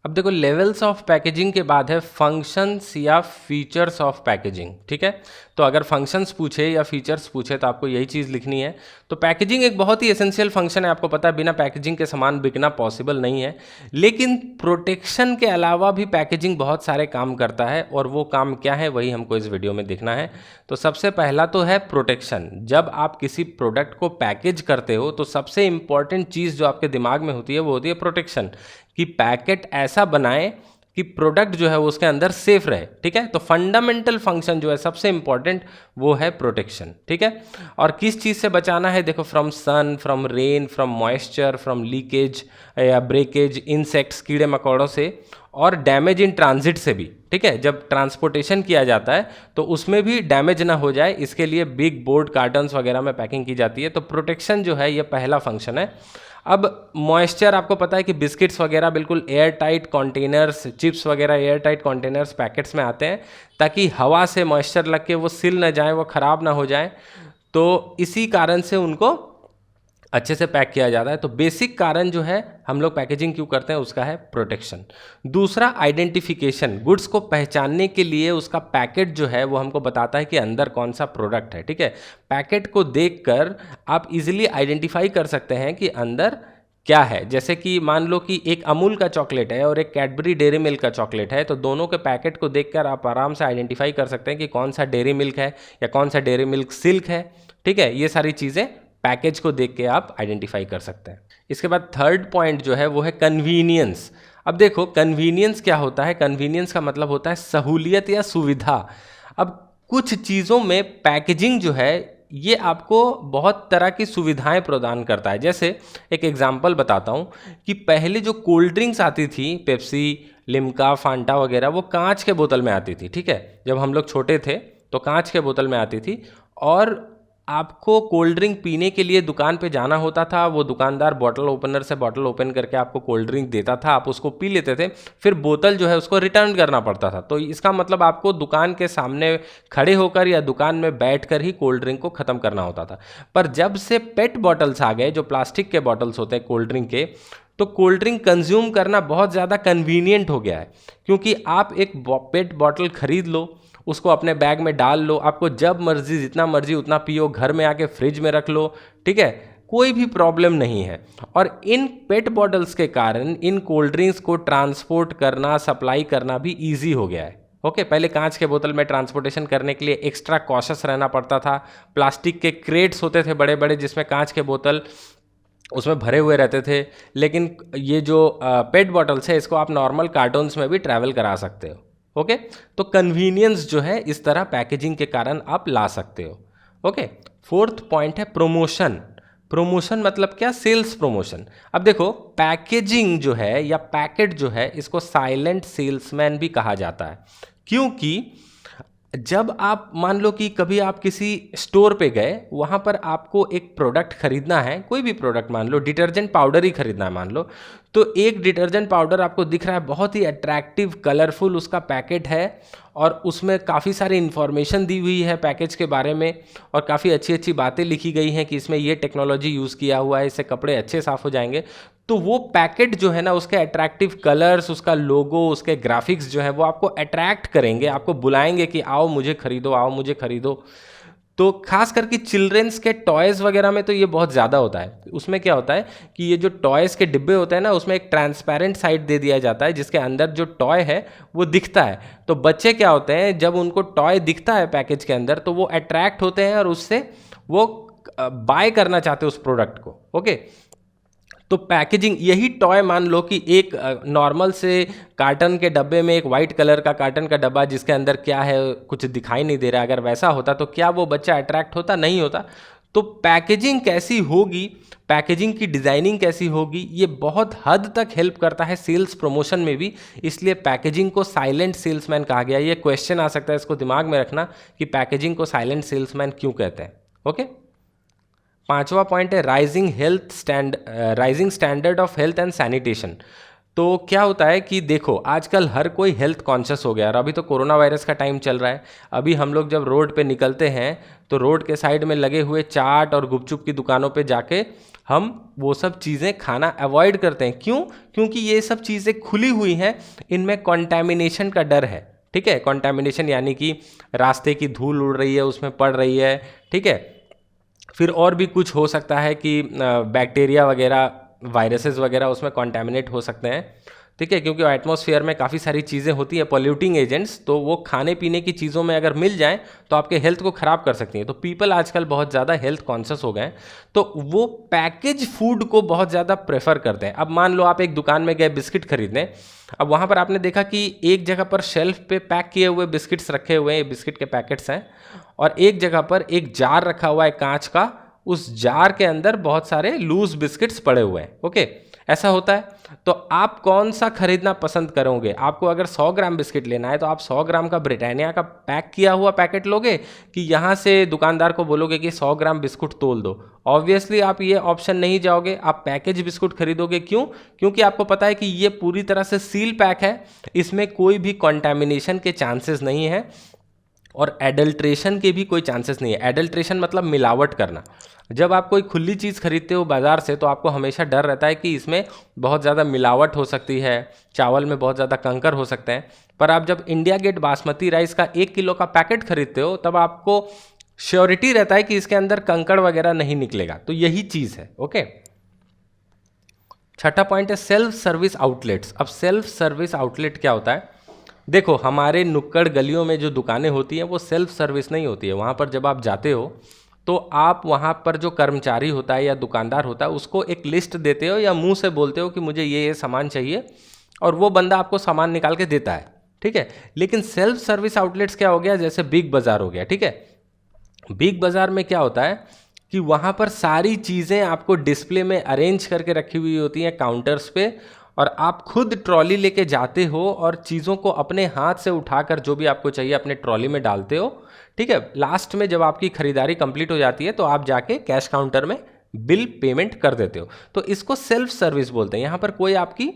अब देखो levels of packaging के बाद है फंक्शंस या फीचर्स ऑफ पैकेजिंग। ठीक है, तो अगर फंक्शंस पूछे या फीचर्स पूछे तो आपको यही चीज़ लिखनी है। तो पैकेजिंग एक बहुत ही एसेंशियल फंक्शन है, आपको पता है बिना पैकेजिंग के सामान बिकना पॉसिबल नहीं है। लेकिन प्रोटेक्शन के अलावा भी पैकेजिंग बहुत सारे काम करता है, और वो काम क्या है वही हमको इस वीडियो में देखना है। तो सबसे पहला तो है प्रोटेक्शन। जब आप किसी प्रोडक्ट को पैकेज करते हो तो सबसे इंपॉर्टेंट चीज़ जो आपके दिमाग में होती है वो होती है प्रोटेक्शन, कि पैकेट ऐसा बनाएं कि प्रोडक्ट जो है वो उसके अंदर सेफ रहे। ठीक है, तो फंडामेंटल फंक्शन जो है सबसे इंपॉर्टेंट वो है प्रोटेक्शन। ठीक है, और किस चीज़ से बचाना है, देखो from sun, from rain, from moisture, from leakage या ब्रेकेज, इंसेक्ट्स कीड़े मकोड़ों से, और डैमेज इन ट्रांजिट से भी। ठीक है, जब ट्रांसपोर्टेशन किया जाता है तो उसमें भी डैमेज ना हो जाए, इसके लिए बिग बोर्ड कार्टन्स वगैरह में पैकिंग की जाती है। तो प्रोटेक्शन जो है ये पहला फंक्शन है। अब मॉइस्चर, आपको पता है कि बिस्किट्स वगैरह बिल्कुल एयर टाइट कंटेनर्स, चिप्स वगैरह एयर टाइट कंटेनर्स पैकेट्स में आते हैं, ताकि हवा से मॉइस्चर लग के वो सिल ना जाए, वो ख़राब ना हो जाए। तो इसी कारण से उनको अच्छे से पैक किया जाता है। तो बेसिक कारण जो है हम लोग पैकेजिंग क्यों करते हैं उसका है प्रोटेक्शन। दूसरा आइडेंटिफिकेशन, गुड्स को पहचानने के लिए उसका पैकेट जो है वो हमको बताता है कि अंदर कौन सा प्रोडक्ट है। ठीक है, पैकेट को देखकर आप इजीली आइडेंटिफाई कर सकते हैं कि अंदर क्या है। जैसे कि मान लो कि एक अमूल का चॉकलेट है और एक कैडबरी डेयरी मिल्क का चॉकलेट है, तो दोनों के पैकेट को देखकर आप आराम से आइडेंटिफाई कर सकते हैं कि कौन सा डेयरी मिल्क है या कौन सा डेयरी मिल्क सिल्क है। ठीक है, ये सारी चीज़ें पैकेज को देख के आप आइडेंटिफाई कर सकते हैं। इसके बाद थर्ड पॉइंट जो है वो है कन्वीनियंस। अब देखो कन्वीनियंस क्या होता है, कन्वीनियंस का मतलब होता है सहूलियत या सुविधा। अब कुछ चीज़ों में पैकेजिंग जो है ये आपको बहुत तरह की सुविधाएं प्रदान करता है। जैसे एक एग्जांपल बताता हूँ कि पहले जो कोल्ड ड्रिंक्स आती थी, पेप्सी, लिम्का, फांटा वगैरह, वो कांच के बोतल में आती थी। ठीक है, जब हम लोग छोटे थे तो कांच के बोतल में आती थी, और आपको कोल्ड ड्रिंक पीने के लिए दुकान पे जाना होता था। वो दुकानदार बॉटल ओपनर से बॉटल ओपन करके आपको कोल्ड ड्रिंक देता था, आप उसको पी लेते थे, फिर बोतल जो है उसको रिटर्न करना पड़ता था। तो इसका मतलब आपको दुकान के सामने खड़े होकर या दुकान में बैठकर ही कोल्ड ड्रिंक को ख़त्म करना होता था। पर जब से पेट बॉटल्स आ गए, जो प्लास्टिक के बॉटल्स होते हैं कोल्ड ड्रिंक के, तो कोल्ड ड्रिंक कंज्यूम करना बहुत ज़्यादा कन्वीनियंट हो गया है। क्योंकि आप एक पेट बॉटल खरीद लो, उसको अपने बैग में डाल लो, आपको जब मर्जी जितना मर्जी उतना पियो, घर में आके फ्रिज में रख लो। ठीक है, कोई भी प्रॉब्लम नहीं है। और इन पेट बॉटल्स के कारण इन कोल्ड ड्रिंक्स को ट्रांसपोर्ट करना, सप्लाई करना भी ईजी हो गया है। ओके, पहले कांच के बोतल में ट्रांसपोर्टेशन करने के लिए एक्स्ट्रा कॉशस रहना पड़ता था। प्लास्टिक के क्रेट्स होते थे बड़े बड़े, जिसमें कांच के बोतल उसमें भरे हुए रहते थे। लेकिन ये जो पेट बॉटल्स है इसको आप नॉर्मल कार्टून्स में भी ट्रैवल करा सकते हो। ओके, तो कन्वीनियंस जो है इस तरह पैकेजिंग के कारण आप ला सकते हो। ओके, फोर्थ पॉइंट है प्रमोशन। प्रमोशन मतलब क्या, सेल्स प्रमोशन। अब देखो पैकेजिंग जो है या पैकेट जो है इसको साइलेंट सेल्समैन भी कहा जाता है। क्योंकि जब आप मान लो कि कभी आप किसी स्टोर पे गए, वहाँ पर आपको एक प्रोडक्ट खरीदना है, कोई भी प्रोडक्ट, मान लो डिटर्जेंट पाउडर ही खरीदना है मान लो, तो एक डिटर्जेंट पाउडर आपको दिख रहा है, बहुत ही अट्रैक्टिव कलरफुल उसका पैकेट है, और उसमें काफ़ी सारी इन्फॉर्मेशन दी हुई है पैकेज के बारे में, और काफ़ी अच्छी अच्छी बातें लिखी गई हैं कि इसमें ये टेक्नोलॉजी यूज़ किया हुआ है, इससे कपड़े अच्छे साफ़ हो जाएंगे। तो वो पैकेट जो है ना, उसके अट्रैक्टिव कलर्स, उसका लोगो, उसके ग्राफिक्स जो है वो आपको अट्रैक्ट करेंगे, आपको बुलाएंगे कि आओ मुझे खरीदो, आओ मुझे खरीदो। तो खास करके चिल्ड्रेंस के टॉयज़ वगैरह में तो ये बहुत ज़्यादा होता है। उसमें क्या होता है कि ये जो टॉयज़ के डिब्बे होते हैं ना, उसमें एक ट्रांसपेरेंट साइड दे दिया जाता है जिसके अंदर जो टॉय है वो दिखता है। तो बच्चे क्या होते हैं, जब उनको टॉय दिखता है पैकेज के अंदर तो वो अट्रैक्ट होते हैं और उससे वो बाय करना चाहते हैं उस प्रोडक्ट को। ओके, तो पैकेजिंग, यही टॉय मान लो कि एक नॉर्मल से कार्टन के डब्बे में, एक वाइट कलर का कार्टन का डब्बा जिसके अंदर क्या है कुछ दिखाई नहीं दे रहा, अगर वैसा होता तो क्या वो बच्चा अट्रैक्ट होता? नहीं होता। तो पैकेजिंग कैसी होगी, पैकेजिंग की डिज़ाइनिंग कैसी होगी, ये बहुत हद तक हेल्प करता है सेल्स प्रमोशन में भी। इसलिए पैकेजिंग को साइलेंट सेल्समैन कहा गया। ये क्वेश्चन आ सकता है, इसको दिमाग में रखना कि पैकेजिंग को साइलेंट सेल्समैन क्यों कहते हैं। ओके, पांचवा पॉइंट है rising standard of health and sanitation. तो क्या होता है कि देखो आजकल हर कोई हेल्थ कॉन्शियस हो गया, और अभी तो कोरोना वायरस का टाइम चल रहा है। अभी हम लोग जब रोड पे निकलते हैं तो रोड के साइड में लगे हुए चाट और गुपचुप की दुकानों पे जाके हम वो सब चीज़ें खाना अवॉइड करते हैं। क्यों? क्योंकि ये सब चीज़ें खुली हुई हैं, इनमें कंटामिनेशन का डर है। ठीक है, कंटामिनेशन यानी कि रास्ते की धूल उड़ रही है, उसमें पड़ रही है। ठीक है, फिर और भी कुछ हो सकता है कि बैक्टीरिया वगैरह, वायरसेस वगैरह उसमें कंटामिनेट हो सकते हैं। ठीक है, क्योंकि एटमॉस्फेयर में काफ़ी सारी चीज़ें होती हैं पॉल्यूटिंग एजेंट्स, तो वो खाने पीने की चीज़ों में अगर मिल जाएं तो आपके हेल्थ को ख़राब कर सकती हैं। तो पीपल आजकल बहुत ज़्यादा हेल्थ कॉन्शियस हो गए हैं, तो वो पैकेज फूड को बहुत ज़्यादा प्रेफर करते हैं। अब मान लो आप एक दुकान में गए बिस्किट खरीदने, अब वहाँ पर आपने देखा कि एक जगह पर शेल्फ पे पैक किए हुए बिस्किट्स रखे हुए हैं, बिस्किट के पैकेट्स हैं, और एक जगह पर एक जार रखा हुआ है कांच का, उस जार के अंदर बहुत सारे लूज बिस्किट्स पड़े हुए हैं। ओके, ऐसा होता है। तो आप कौन सा खरीदना पसंद करोगे? आपको अगर 100 ग्राम बिस्किट लेना है तो आप 100 ग्राम का ब्रिटानिया का पैक किया हुआ पैकेट लोगे, कि यहाँ से दुकानदार को बोलोगे कि 100 ग्राम बिस्कुट तोल दो? ऑब्वियसली आप ये ऑप्शन नहीं जाओगे, आप पैकेज बिस्कुट खरीदोगे। क्यों? क्योंकि आपको पता है कि ये पूरी तरह से सील पैक है, इसमें कोई भी कंटामिनेशन के चांसेस नहीं है और एडल्ट्रेशन के भी कोई चांसेस नहीं है। एडल्ट्रेशन मतलब मिलावट करना। जब आप कोई खुली चीज़ खरीदते हो बाज़ार से तो आपको हमेशा डर रहता है कि इसमें बहुत ज़्यादा मिलावट हो सकती है, चावल में बहुत ज़्यादा कंकर हो सकते हैं। पर आप जब इंडिया गेट बासमती राइस का 1 किलो का पैकेट खरीदते हो तब आपको श्योरिटी रहता है कि इसके अंदर कंकड़ वगैरह नहीं निकलेगा। तो यही चीज़ है। ओके, छठा पॉइंट है सेल्फ सर्विस आउटलेट्स। अब सेल्फ सर्विस आउटलेट क्या होता है? देखो, हमारे नुक्कड़ गलियों में जो दुकानें होती हैं वो सेल्फ सर्विस नहीं होती है। वहाँ पर जब आप जाते हो तो आप वहाँ पर जो कर्मचारी होता है या दुकानदार होता है उसको एक लिस्ट देते हो या मुंह से बोलते हो कि मुझे ये सामान चाहिए, और वो बंदा आपको सामान निकाल के देता है। ठीक है, लेकिन सेल्फ सर्विस आउटलेट्स क्या हो गया? जैसे बिग बाज़ार हो गया। ठीक है, बिग बाज़ार में क्या होता है कि वहाँ पर सारी चीज़ें आपको डिस्प्ले में अरेंज करके रखी हुई होती हैं काउंटर्स पे, और आप खुद ट्रॉली लेके जाते हो और चीज़ों को अपने हाथ से उठाकर जो भी आपको चाहिए अपने ट्रॉली में डालते हो। ठीक है, लास्ट में जब आपकी खरीदारी कंप्लीट हो जाती है तो आप जाके कैश काउंटर में बिल पेमेंट कर देते हो। तो इसको सेल्फ सर्विस बोलते हैं। यहाँ पर कोई आपकी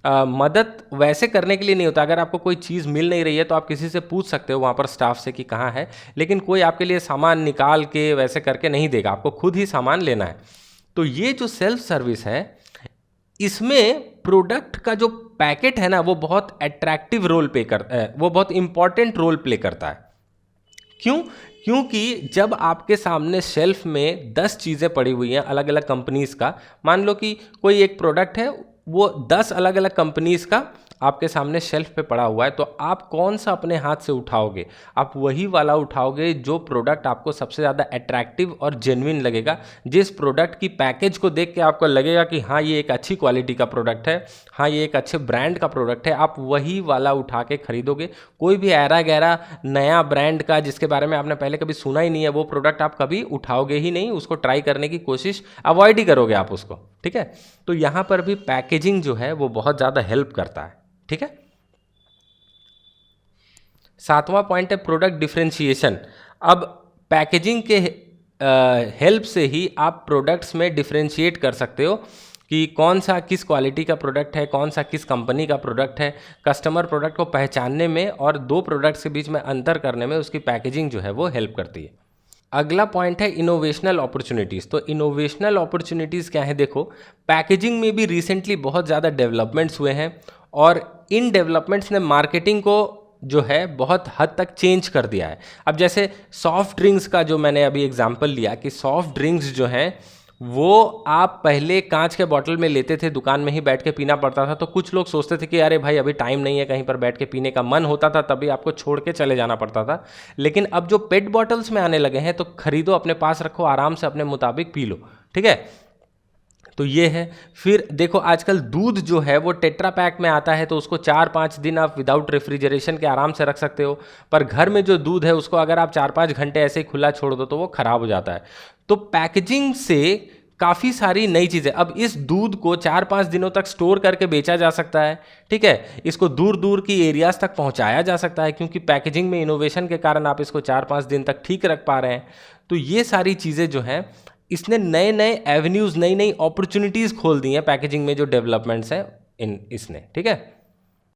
मदद वैसे करने के लिए नहीं होता। अगर आपको कोई चीज़ मिल नहीं रही है तो आप किसी से पूछ सकते हो वहाँ पर स्टाफ से कि कहाँ है, लेकिन कोई आपके लिए सामान निकाल के वैसे करके नहीं देगा, आपको खुद ही सामान लेना है। तो ये जो सेल्फ सर्विस है इसमें प्रोडक्ट का जो पैकेट है ना वो बहुत अट्रैक्टिव रोल प्ले करता है, वो बहुत इंपॉर्टेंट रोल प्ले करता है। क्यों? क्योंकि जब आपके सामने शेल्फ में 10 चीज़ें पड़ी हुई हैं अलग अलग कंपनीज़ का, मान लो कि कोई एक प्रोडक्ट है वो 10 अलग अलग कंपनीज़ का आपके सामने शेल्फ पे पड़ा हुआ है, तो आप कौन सा अपने हाथ से उठाओगे? आप वही वाला उठाओगे जो प्रोडक्ट आपको सबसे ज़्यादा अट्रैक्टिव और जेन्युइन लगेगा, जिस प्रोडक्ट की पैकेज को देख के आपको लगेगा कि हाँ ये एक अच्छी क्वालिटी का प्रोडक्ट है, हाँ ये एक अच्छे ब्रांड का प्रोडक्ट है, आप वही वाला उठा के खरीदोगे। कोई भी ऐरा गैरा नया ब्रांड का जिसके बारे में आपने पहले कभी सुना ही नहीं है वो प्रोडक्ट आप कभी उठाओगे ही नहीं, उसको ट्राई करने की कोशिश अवॉइड ही करोगे आप उसको। ठीक है, तो यहाँ पर भी पैकेजिंग जो है वो बहुत ज़्यादा हेल्प करता है। ठीक है, सातवां पॉइंट है प्रोडक्ट डिफरेंशिएशन। अब पैकेजिंग के हेल्प से ही आप प्रोडक्ट्स में डिफरेंशिएट कर सकते हो कि कौन सा किस क्वालिटी का प्रोडक्ट है, कौन सा किस कंपनी का प्रोडक्ट है। कस्टमर प्रोडक्ट को पहचानने में और दो प्रोडक्ट्स के बीच में अंतर करने में उसकी पैकेजिंग जो है वो हेल्प करती है। अगला पॉइंट है इनोवेशनल अपॉर्चुनिटीज़। तो इनोवेशनल अपॉर्चुनिटीज़ क्या है? देखो, पैकेजिंग में भी रिसेंटली बहुत ज़्यादा डेवलपमेंट्स हुए हैं और इन डेवलपमेंट्स ने मार्केटिंग को जो है बहुत हद तक चेंज कर दिया है। अब जैसे सॉफ्ट ड्रिंक्स का जो मैंने अभी एग्जांपल लिया कि सॉफ्ट ड्रिंक्स जो हैं वो आप पहले कांच के बॉटल में लेते थे, दुकान में ही बैठ के पीना पड़ता था, तो कुछ लोग सोचते थे कि अरे भाई अभी टाइम नहीं है, कहीं पर बैठ के पीने का मन होता था तभी आपको छोड़ के चले जाना पड़ता था। लेकिन अब जो पेट बॉटल्स में आने लगे हैं तो खरीदो, अपने पास रखो, आराम से अपने मुताबिक पी लो। ठीक है, तो ये है। फिर देखो आजकल दूध जो है वो टेट्रा पैक में आता है, तो उसको 4-5 दिन आप विदाउट रेफ्रिजरेशन के आराम से रख सकते हो। पर घर में जो दूध है उसको अगर आप 4-5 घंटे ऐसे ही खुला छोड़ दो तो वो खराब हो जाता है। तो पैकेजिंग से काफ़ी सारी नई चीज़ें, अब इस दूध को 4-5 दिनों तक स्टोर करके बेचा जा सकता है। ठीक है, इसको दूर दूर की एरियाज तक पहुंचाया जा सकता है क्योंकि पैकेजिंग में इनोवेशन के कारण आप इसको 4-5 दिन तक ठीक रख पा रहे हैं। तो ये सारी चीज़ें जो हैं इसने नए नए एवेन्यूज़, नई नई अपॉर्चुनिटीज़ खोल दी हैं पैकेजिंग में, जो डेवलपमेंट्स हैं इसने। ठीक है,